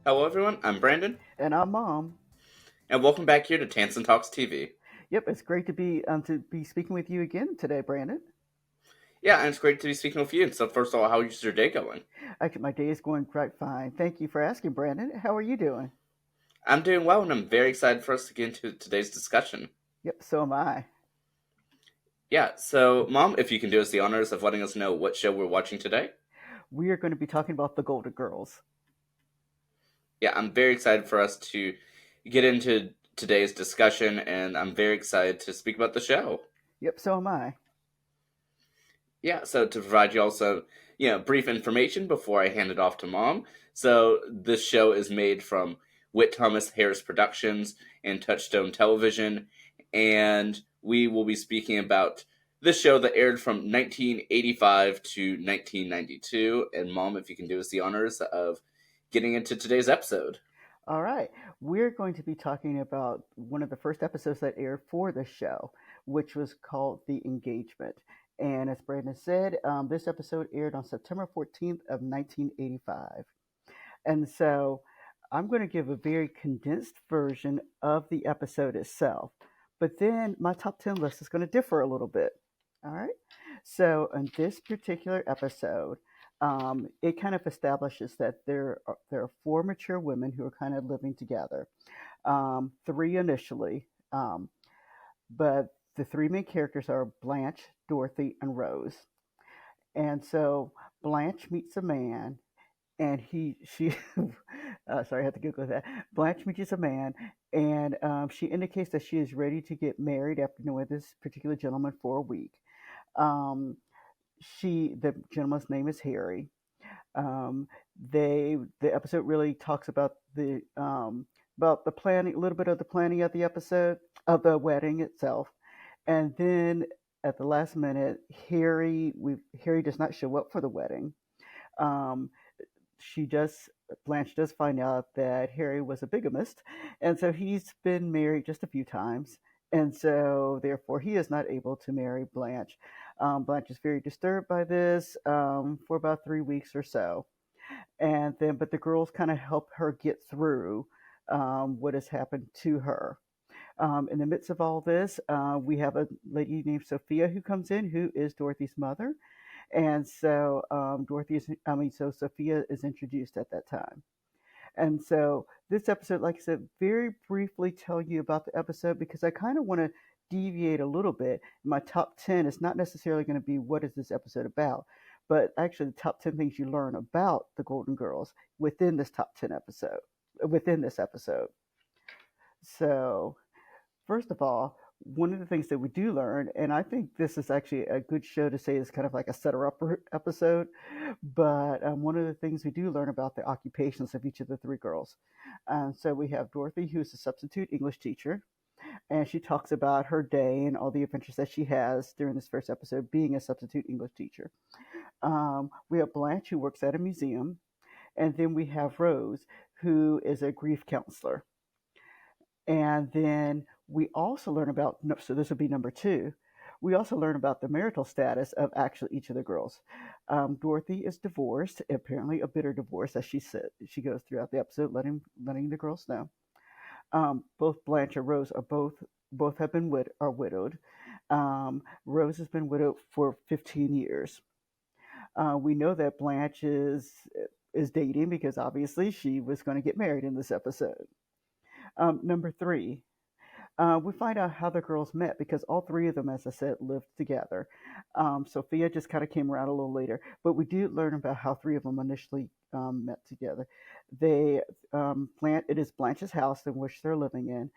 Hello, everyone. I'm Brandon, And I'm Mom. and welcome back here to Tansson Talks TV. Yep, it's great to be speaking with you again today, Brandon. Yeah, and it's great to be speaking with you. So, first of all, how is your day going? Actually, my day is going quite fine. Thank you for asking, Brandon. How are you doing? I'm doing well, and I'm very excited for us to get into today's discussion. Yep, so am I. Yeah, so, Mom, if you can do us the honors of letting us know what show we're watching today. We are going to be talking about the Golden Girls. Yeah, I'm very excited for us to get into today's discussion, and I'm very excited to speak about the show. Yep, so am I. Yeah, so to provide you also, brief information before I hand it off to Mom. So this show is made from Whit Thomas Harris Productions and Touchstone Television, and we will be speaking about this show that aired from 1985 to 1992. And Mom, if you can do us the honors of getting into today's episode. All right, we're going to be talking about one of the first episodes that aired for the show, which was called The Engagement. And as Brandon said, this episode aired on September 14th of 1985. And so I'm going to give a very condensed version of the episode itself. But then my top 10 list is going to differ a little bit. All right. So in this particular episode, it kind of establishes that there are four mature women who are kind of living together. Three initially, but the three main characters are Blanche, Dorothy, and Rose. And so Blanche meets a man and she sorry, I had to Google that. Blanche meets a man, and she indicates that she is ready to get married after knowing this particular gentleman for a week. Um, the gentleman's name is Harry. Um, the episode really talks about the planning, a little bit of the planning of the episode of the wedding itself, and then at the last minute, Harry does not show up for the wedding. Um, she does Blanche does find out that Harry was a bigamist, and so he's been married just a few times, and so therefore he is not able to marry Blanche. Blanche is very disturbed by this for about 3 weeks or so, and then but the girls kind of help her get through what has happened to her. In the midst of all this, we have a lady named Sophia who comes in, who is Dorothy's mother, and so so Sophia is introduced at that time. And so this episode, like I said, very briefly tell you about the episode because I kind of want to deviate a little bit. My top 10 is not necessarily going to be what is this episode about, but actually the top 10 things you learn about the Golden Girls within this top 10 episode, within this episode. So first of all, one of the things that we do learn, and I think this is actually a good show to say is kind of like a setter up episode, but one of the things we do learn about the occupations of each of the three girls. So we have Dorothy, who's a substitute English teacher, and she talks about her day and all the adventures that she has during this first episode being a substitute English teacher. We have Blanche, who works at a museum, and then we have Rose, who is a grief counselor. And then we also learn about, so this would be number two. We also learn about the marital status of actually each of the girls. Dorothy is divorced, apparently a bitter divorce, as she said. She goes throughout the episode, letting the girls know. Both Blanche and Rose both have been are widowed. Rose has been widowed for 15 years. We know that Blanche is dating because obviously she was going to get married in this episode. Number three, we find out how the girls met because all three of them, as I said, lived together. Sophia just kind of came around a little later, but we do learn about how three of them initially met together. They it is Blanche's house in which they're living in,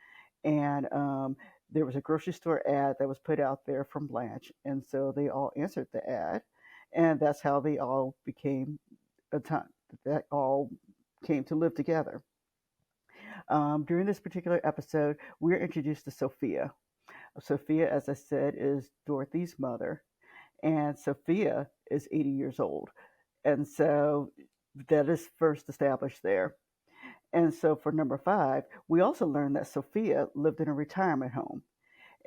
and there was a grocery store ad that was put out there from Blanche, and so they all answered the ad, and that's how they all became a time that all came to live together. During this particular episode, we're introduced to Sophia. Sophia, as I said, is Dorothy's mother, and Sophia is 80 years old. And so that is first established there. And so for number five, we also learned that Sophia lived in a retirement home,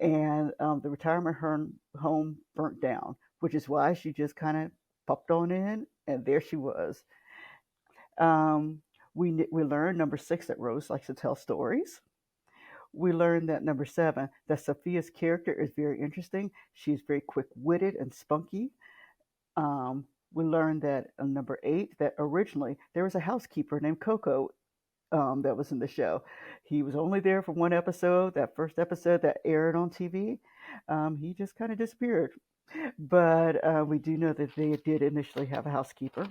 and the home burnt down, which is why she just kind of popped on in, and there she was. Um, We learn number 6 that Rose likes to tell stories. We learn that number 7 that Sophia's character is very interesting. She's very quick-witted and spunky. We learned that number 8 that originally there was a housekeeper named Coco that was in the show. He was only there for one episode, that first episode that aired on TV. He just kind of disappeared. But we do know that they did initially have a housekeeper.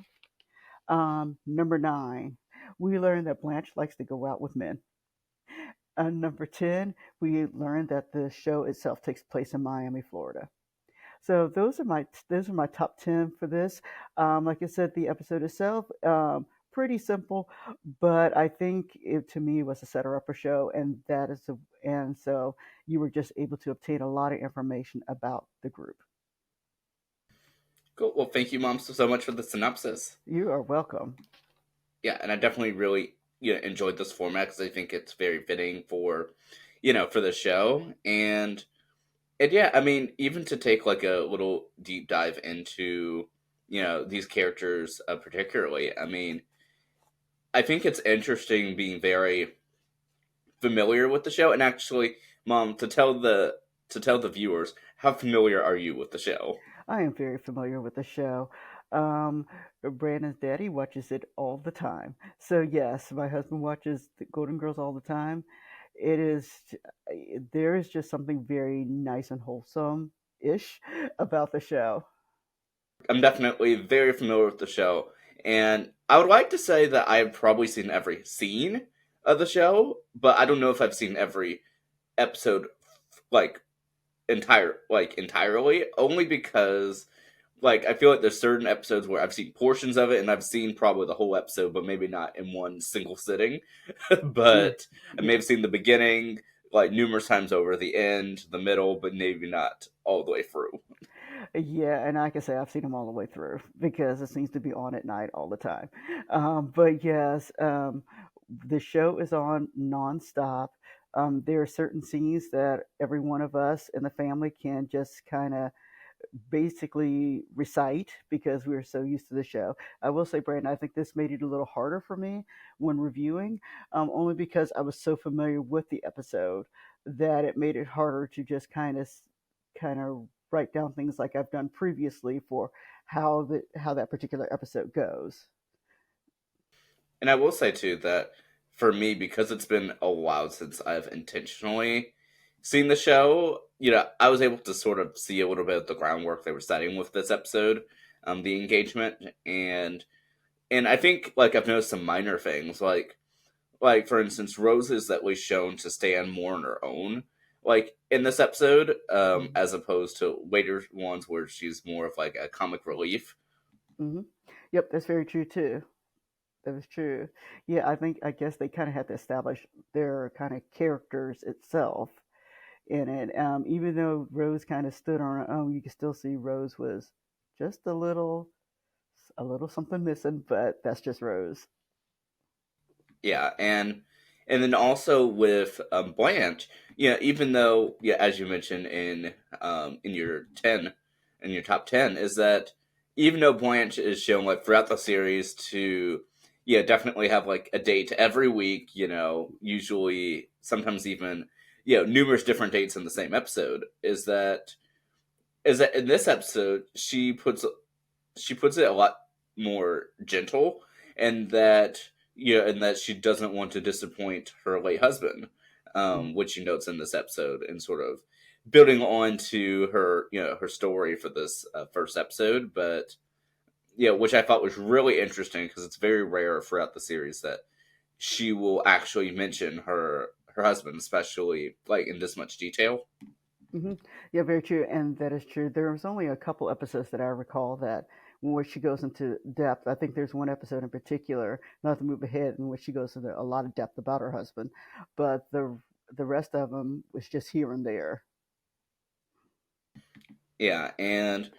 Number 9, we learned that Blanche likes to go out with men. Number 10, we learned that the show itself takes place in Miami, Florida. So those are my top 10 for this. Like I said, the episode itself pretty simple, but I think it to me was a setter up a show, and so you were just able to obtain a lot of information about the group. Cool. Well, thank you, Mom, so much for the synopsis. You are welcome. Yeah, and I definitely really enjoyed this format because I think it's very fitting for for the show. And yeah, I mean, even to take like a little deep dive into these characters particularly, I mean, I think it's interesting being very familiar with the show. And actually, Mom, to tell the viewers, how familiar are you with the show? I am very familiar with the show. Um, Brandon's daddy watches it all the time. So yes, my husband watches the Golden Girls all the time. It is there is just something very nice and wholesome ish about the show. I'm definitely very familiar with the show, and I would like to say that I've probably seen every scene of the show, but I don't know if I've seen every episode like entirely. Only because I feel like there's certain episodes where I've seen portions of it, and I've seen probably the whole episode, but maybe not in one single sitting. Yeah, But I yeah, may have seen the beginning like numerous times over, the end, the middle, but maybe not all the way through. yeah, and like I say, I've seen them all the way through because it seems to be on at night all the time. But yes, the show is on nonstop. There are certain scenes that every one of us in the family can just kind of basically recite because we were so used to the show. I will say, Brandon, I think this made it a little harder for me when reviewing, only because I was so familiar with the episode that it made it harder to just kind of write down things like I've done previously for how that particular episode goes. And I will say too that for me, because it's been a while since I've intentionally seen the show, I was able to sort of see a little bit of the groundwork they were setting with this episode, the engagement, and I think I've noticed some minor things like for instance, Rose is that was shown to stand more on her own, like in this episode, as opposed to later ones where she's more of like a comic relief. Hmm. Yep, that's very true too. That is true. Yeah, I guess they kind of had to establish their kind of characters itself in it. Even though Rose kind of stood on her own, you can still see Rose was just a little something missing, but that's just Rose. Yeah, and then also with Blanche, even though as you mentioned in your in your top 10, is that even though Blanche is shown like throughout the series to definitely have like a date every week, usually sometimes even numerous different dates in the same episode, is that in this episode she puts it a lot more gentle, and that she doesn't want to disappoint her late husband, Mm-hmm. which she notes in this episode, and sort of building on to her her story for this first episode. But which I thought was really interesting because it's very rare throughout the series that she will actually mention her husband, especially like in this much detail. Hmm. Yeah, very true, and that is true. There was only a couple episodes that I recall that where she goes into depth. I think there's one episode in particular, not to move ahead, in which she goes into a lot of depth about her husband, but the rest of them was just here and there. Yeah, and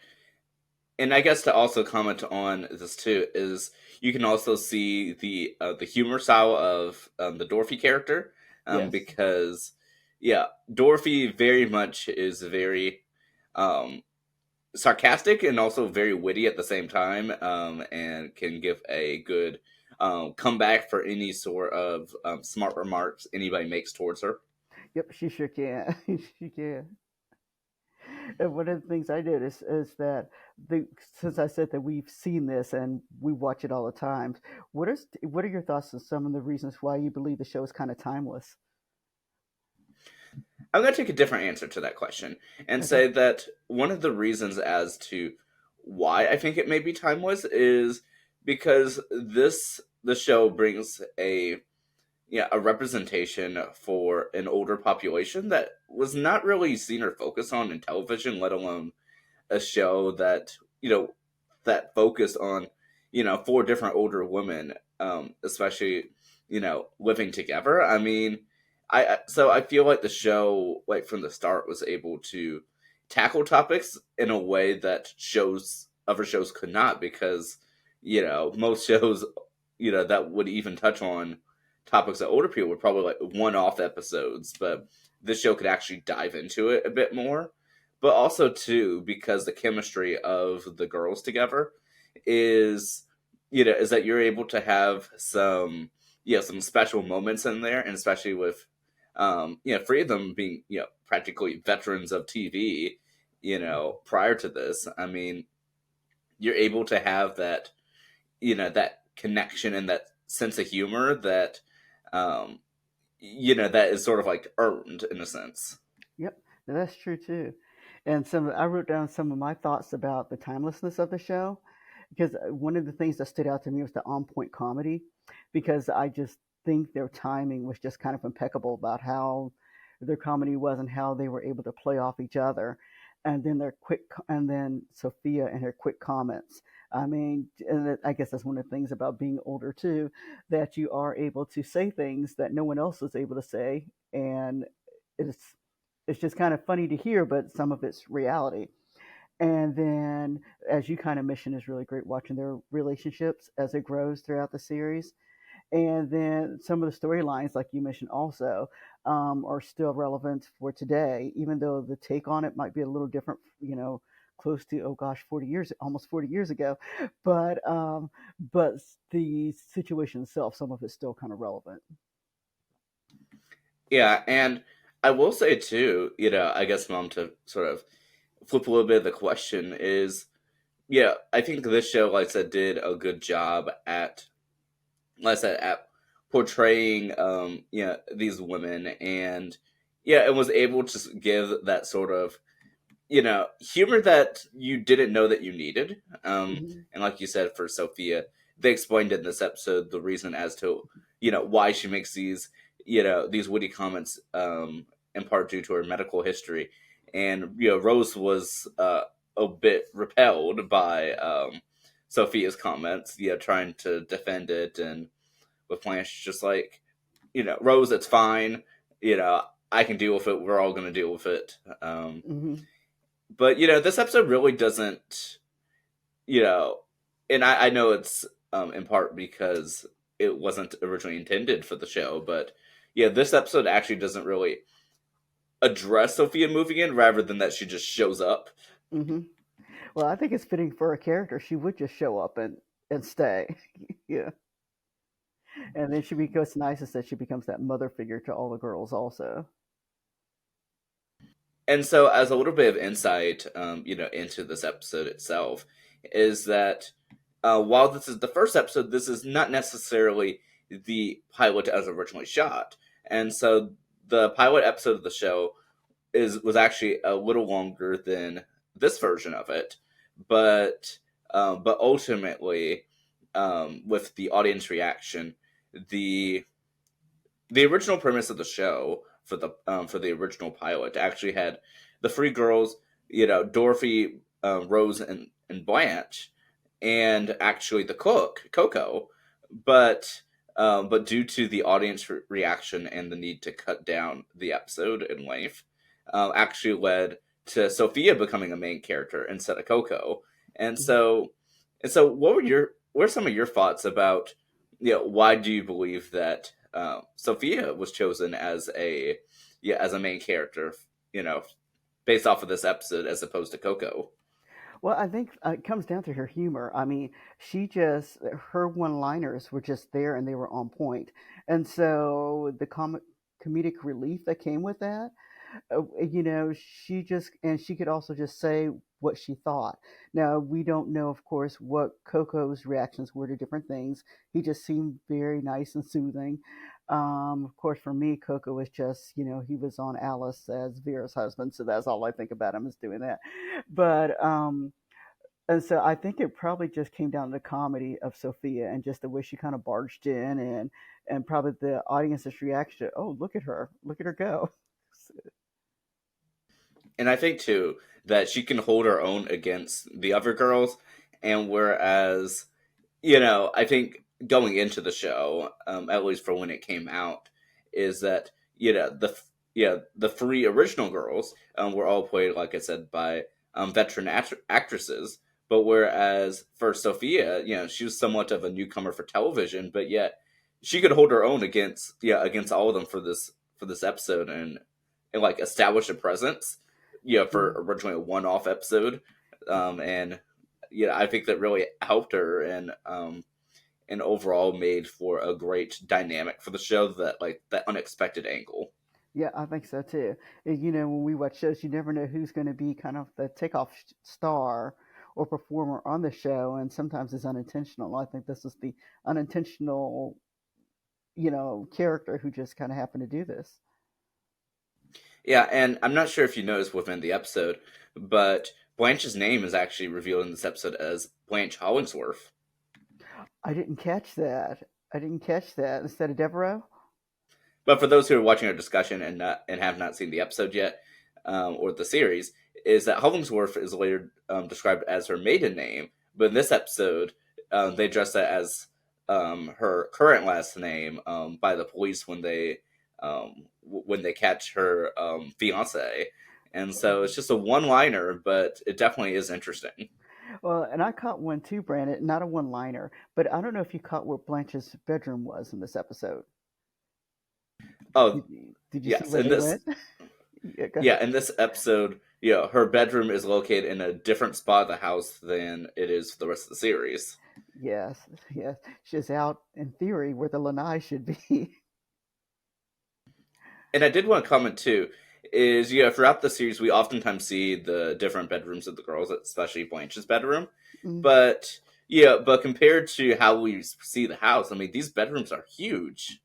I guess to also comment on this too is you can also see the humor style of the Dorothy character, Yes. because Dorothy very much is very um, sarcastic and also very witty at the same time, and can give a good come back for any sort of smart remarks anybody makes towards her. Yep, she sure can. She can. And one of the things I noticed is that since I said that we've seen this and we watch it all the time, what are your thoughts on some of the reasons why you believe the show is kind of timeless? I'm going to take a different answer to that question and Okay. say that one of the reasons as to why I think it may be timeless is because the show brings a representation for an older population that was not really seen or focused on in television, let alone a show that that focused on four different older women, especially living together. I mean, so I feel like the show, like from the start, was able to tackle topics in a way that shows other shows could not, because most shows that would even touch on topics that older people would probably like one-off episodes, but this show could actually dive into it a bit more. But also too, because the chemistry of the girls together is is that you're able to have some special moments in there, and especially with three of them being practically veterans of TV prior to this. I mean, you're able to have that that connection and that sense of humor that um that is sort of like earned in a sense. Yep, that's true too. And I wrote down some of my thoughts about the timelessness of the show because one of the things that stood out to me was the on point comedy because I just think their timing was just kind of impeccable about how their comedy was and how they were able to play off each other. And then Sophia and her quick comments. I mean, and I guess that's one of the things about being older too, that you are able to say things that no one else is able to say, and it's it's just kind of funny to hear, but some of it's reality. And then, as you kind of mentioned, is really great watching their relationships as it grows throughout the series. And then some of the storylines, like you mentioned, also are still relevant for today, even though the take on it might be a little different. Close to oh gosh, 40 years, almost 40 years ago. But the situation itself, some of it's still kind of relevant. Yeah, and I will say too, I guess, Mom, to sort of flip a little bit of the question is, I think this show, like I said, did a good job at, like I said, at portraying these women, and it was able to give that sort of humor that you didn't know that you needed. Hmm. And like you said, for Sophia, they explained in this episode the reason as to why she makes these witty comments, in part due to her medical history. And Rose was a bit repelled by Sophia's comments, trying to defend it, and with Blanche just like, Rose, it's fine, I can deal with it. We're all going to deal with it. Hmm. But this episode really doesn't, you know, and I know it's in part because it wasn't originally intended for the show, but this episode actually doesn't really address Sophia moving in, rather than that she just shows up. Hmm. Well, I think it's fitting for a character. She would just show up and stay. Yeah. And then she becomes nice is that she becomes that mother figure to all the girls also. And so, as a little bit of insight, into this episode itself, is that while this is the first episode, this is not necessarily the pilot as originally shot, and so the pilot episode of the show was actually a little longer than this version of it, but ultimately, with the audience reaction, the the original premise of the show for the original pilot actually had the three girls, Dorothy, Rose, and Blanche, and actually the cook, Coco, but due to the audience reaction and the need to cut down the episode in length, actually led to Sophia becoming a main character instead of Coco. And Hmm. so, what are some of your thoughts about why do you believe that Sophia was chosen as a main character, you know, based off of this episode as opposed to Coco? Well, I think it comes down to her humor. I mean, her one-liners were just there and they were on point. And so the comedic relief that came with that, she could also just say what she thought. Now, we don't know, of course, what Coco's reactions were to different things. He just seemed very nice and soothing. Of course, for me, Coco was just, he was on Alice as Vera's husband, so that's all I think about him is doing that. But and so I think it probably just came down to the comedy of Sophia and just the way she kind of barged in, and probably the audience's reaction. Oh, look at her go. And I think too that she can hold her own against the other girls, and whereas I think going into the show, at least for when it came out, is that the three original girls were all played, like I said, by veteran actresses. But whereas for Sophia, she was somewhat of a newcomer for television, but yet she could hold her own against all of them for this episode, and like establish a presence, for originally a one-off episode, and I think that really helped her, and overall made for a great dynamic for the show, that unexpected angle. Yeah, I think so too. When we watch shows, you never know who's going to be kind of the takeoff star or performer on the show, and sometimes it's unintentional. I think this is the unintentional, character who just kind of happened to do this. Yeah, and I'm not sure if you noticed within the episode, but Blanche's name is actually revealed in this episode as Blanche Hollingsworth. I didn't catch that. I didn't catch that. Instead of Devereaux? But for those who are watching our discussion and have not seen the episode yet, or the series, is that Hollingsworth is later described as her maiden name, but in this episode, they address that as her current last name by the police when they catch her fiance, and so it's just a one-liner, but it definitely is interesting. Well, and I caught one too, Brandon. Not a one-liner, but I don't know if you caught where Blanche's bedroom was in this episode. Oh, Did you see yes, where in they this went? Yeah, go ahead. yeah in this episode, her bedroom is located in a different spot of the house than it is for the rest of the series. Yes, yes. She's out in theory where the lanai should be. And I did want to comment too, is throughout the series we oftentimes see the different bedrooms of the girls, especially Blanche's bedroom. Mm. But but compared to how we see the house, I mean these bedrooms are huge.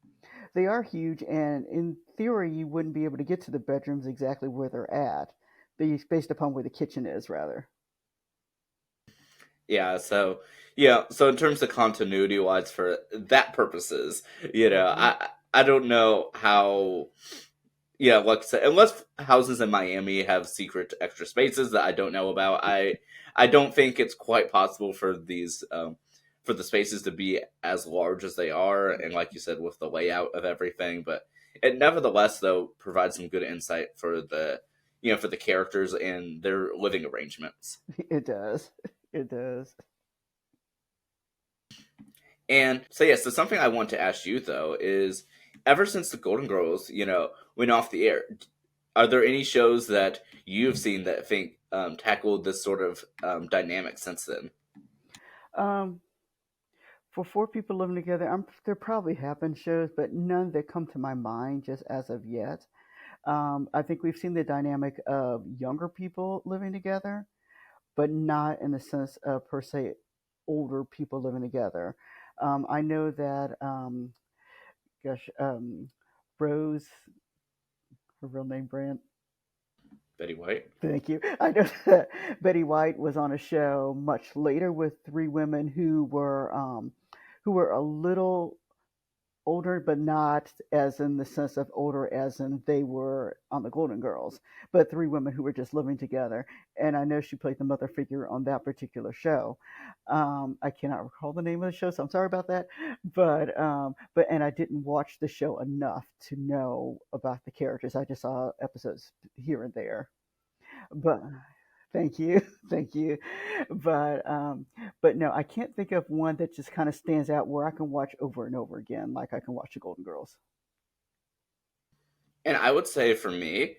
They are huge, and in theory, you wouldn't be able to get to the bedrooms exactly where they're at. Based upon where the kitchen is, rather. Yeah, so in terms of continuity wise for that purposes, Hmm. I don't know how. Yeah, like I said, unless houses in Miami have secret extra spaces that I don't know about, I don't think it's quite possible for these for the spaces to be as large as they are, and like you said, with the layout of everything. But it nevertheless, though, provides some good insight for the characters and their living arrangements. It does. It does. And so something I want to ask you though is, ever since the Golden Girls, went off the air, are there any shows that you've seen that think tackled this sort of dynamic since then? Um, for four people living together, there probably have been shows, but none that come to my mind just as of yet. I think we've seen the dynamic of younger people living together, but not in the sense of per se older people living together. I know that, gosh, Rose, her real name, Brand. Betty White. Thank you. I know that Betty White was on a show much later with three women who were a little older, but not as in the sense of older as in they were on the Golden Girls, but three women who were just living together. And I know she played the mother figure on that particular show. I cannot recall the name of the show, so I'm sorry about that. But and I didn't watch the show enough to know about the characters. I just saw episodes here and there. But thank you, thank you. But um, but no, I can't think of one that just kind of stands out where I can watch over and over again, like I can watch the Golden Girls. And I would say for me,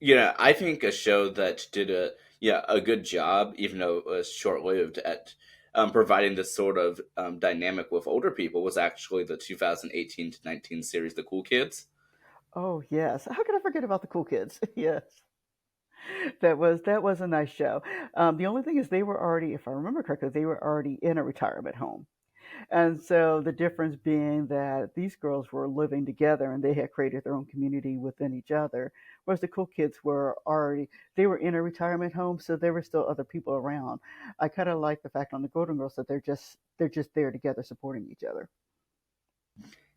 I think a show that did yeah, a good job, even though it was short lived, at providing this sort of dynamic with older people was actually the 2018 to 19 series, The Cool Kids. Oh yes, how could I forget about the cool kids? Yes, that was a nice show. The only thing is they were already, if I remember correctly, they were already in a retirement home. And so the difference being that these girls were living together and they had created their own community within each other, whereas the cool kids were already, they were in a retirement home, so there were still other people around. I kind of like the fact on the Golden Girls that they're just there together supporting each other.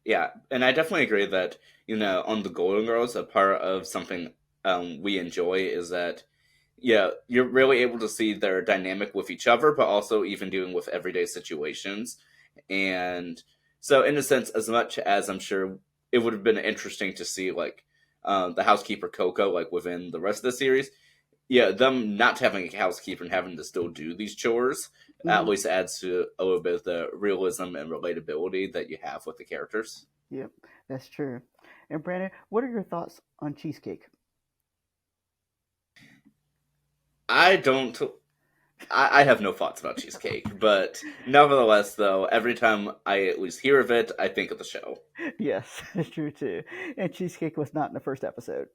Yeah, and I definitely agree that, on the Golden Girls, a part of something we enjoy is that, yeah, you're really able to see their dynamic with each other, but also even dealing with everyday situations. And so, in a sense, as much as I'm sure it would have been interesting to see, like, the housekeeper Coco, like, within the rest of the series, yeah, them not having a housekeeper and having to still do these chores at Hmm. least adds to a little bit of the realism and relatability that you have with the characters. Yep, that's true. And Brandon, what are your thoughts on cheesecake? I don't. I have no thoughts about cheesecake, but nevertheless, though, every time I at least hear of it, I think of the show. Yes, that's true too. And cheesecake was not in the first episode.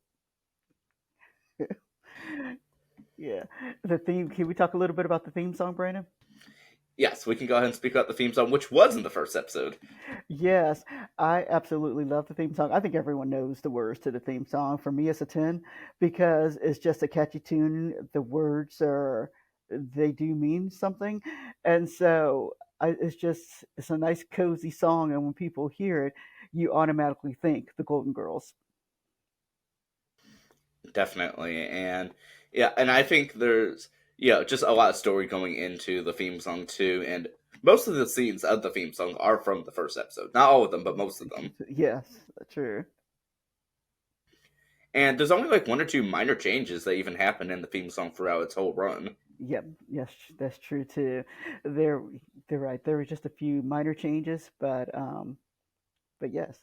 Yeah. The theme, can we talk a little bit about the theme song, Brandon? Yes, we can go ahead and speak about the theme song, which was in the first episode. Yes, I absolutely love the theme song. I think everyone knows the words to the theme song. For me, it's a 10 because it's just a catchy tune. The words are, they do mean something. And so it's a nice, cozy song. And when people hear it, you automatically think the Golden Girls. Definitely, and yeah, and I think there's just a lot of story going into the theme song too, and most of the scenes of the theme song are from the first episode. Not all of them, but most of them. Yes, true. And there's only like one or two minor changes that even happen in the theme song throughout its whole run. Yep, yes, that's true too. There, they're right. There were just a few minor changes, but yes.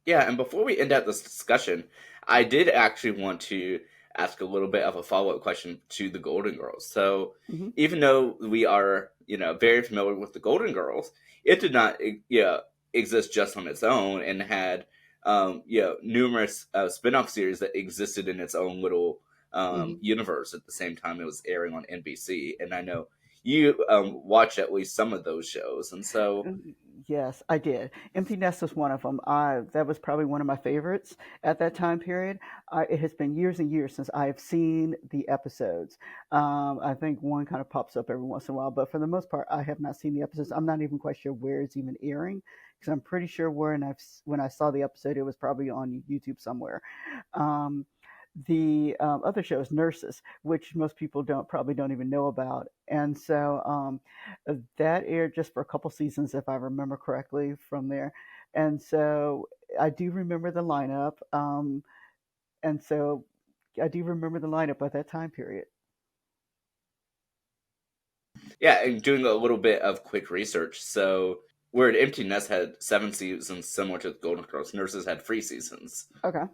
Yeah, and before we end out this discussion, I did actually want to ask a little bit of a follow up question to the Golden Girls. So, Hmm. even though we are, very familiar with the Golden Girls, it did not, exist just on its own and had, numerous spin off series that existed in its own little Hmm. universe at the same time it was airing on NBC. And I know you watch at least some of those shows. And so, Yes, I did. Empty Nest was one of them. I That was probably one of my favorites at that time period. It has been years and years since I have seen the episodes. I think one kind of pops up every once in a while, but for the most part, I have not seen the episodes. I'm not even quite sure where it's even airing because I'm pretty sure when I saw the episode, it was probably on YouTube somewhere. Um, the other show is Nurses, which most people don't even know about, and so that aired just for a couple seasons, if I remember correctly, from there. And so I do remember the lineup, and so I do remember the lineup at that time period. yeah, and doing a little bit of quick research. So, where Empty Nest had 7 seasons, similar to the Golden Girls, Nurses had 3 seasons. Okay.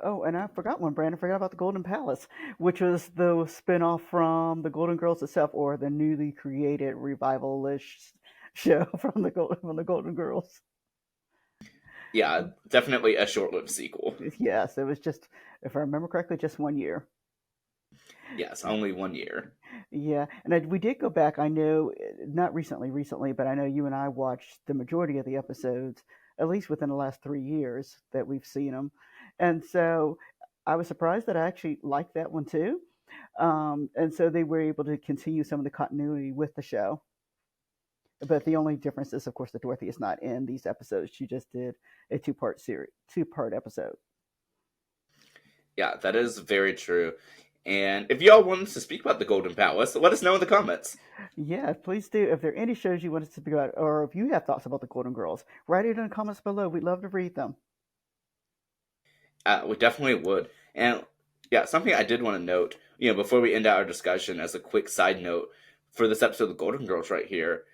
Oh, and I forgot one, Brandon. I forgot about the Golden Palace, which was the spinoff from the Golden Girls itself, or the newly created revival-ish show from the Golden Girls. Yeah, definitely a short-lived sequel. Yes, it was just, if I remember correctly, just 1 year. Yes, only 1 year. Yeah, and we did go back. I know, not recently, but I know you and I watched the majority of the episodes, at least within the last 3 years that we've seen them. And so I was surprised that I actually liked that one too. And so they were able to continue some of the continuity with the show. But the only difference is, of course, that Dorothy is not in these episodes. She just did a two-part series, two-part episode. Yeah, that is very true. And if y'all want us to speak about the Golden Palace, let us know in the comments. Yeah, please do. If there are any shows you want us to speak about, or if you have thoughts about the Golden Girls, write it in the comments below. We'd love to read them. We definitely would. And yeah, something I did want to note, before we end out our discussion, as a quick side note for this episode of the Golden Girls right here,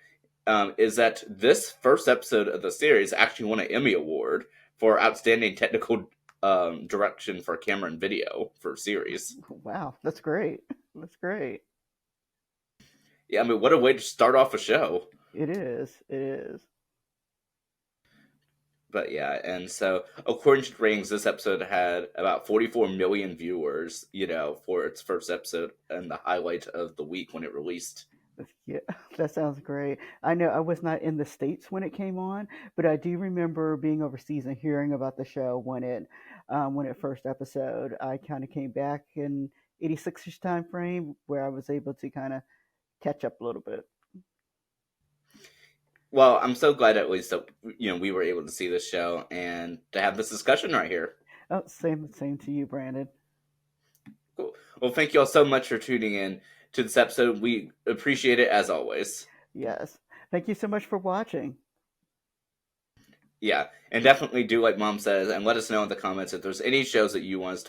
is that this first episode of the series actually won an Emmy Award for Outstanding Technical direction for camera and video for series. Wow, that's great. That's great. Yeah, I mean, what a way to start off a show. It is. It is. But yeah, and so according to ratings, this episode had about 44 million viewers, for its first episode and the highlight of the week when it released. Yeah, that sounds great. I know I was not in the States when it came on, but I do remember being overseas and hearing about the show when it first episode. I kind of came back in 86ish time frame where I was able to kind of catch up a little bit. Well, I'm so glad at least that we were able to see this show and to have this discussion right here. Oh, same to you, Brandon. Cool. Well, thank you all so much for tuning in to this episode. We appreciate it as always. Yes. Thank you so much for watching. Yeah, and definitely do like Mom says, and let us know in the comments if there's any shows that you want us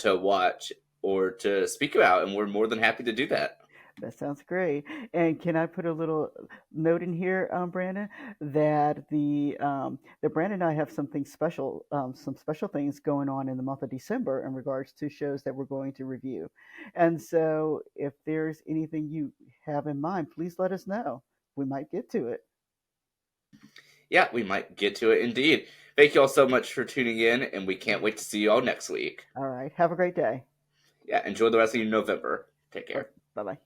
to watch or to speak about, and we're more than happy to do that. That sounds great. And can I put a little note in here, Brandon, that that Brandon and I have something special, some special things going on in the month of December in regards to shows that we're going to review. And so, if there's anything you have in mind, please let us know. We might get to it. Yeah, we might get to it indeed. Thank you all so much for tuning in, and we can't wait to see you all next week. All right. Have a great day. Yeah, enjoy the rest of your November. Take care. Bye bye.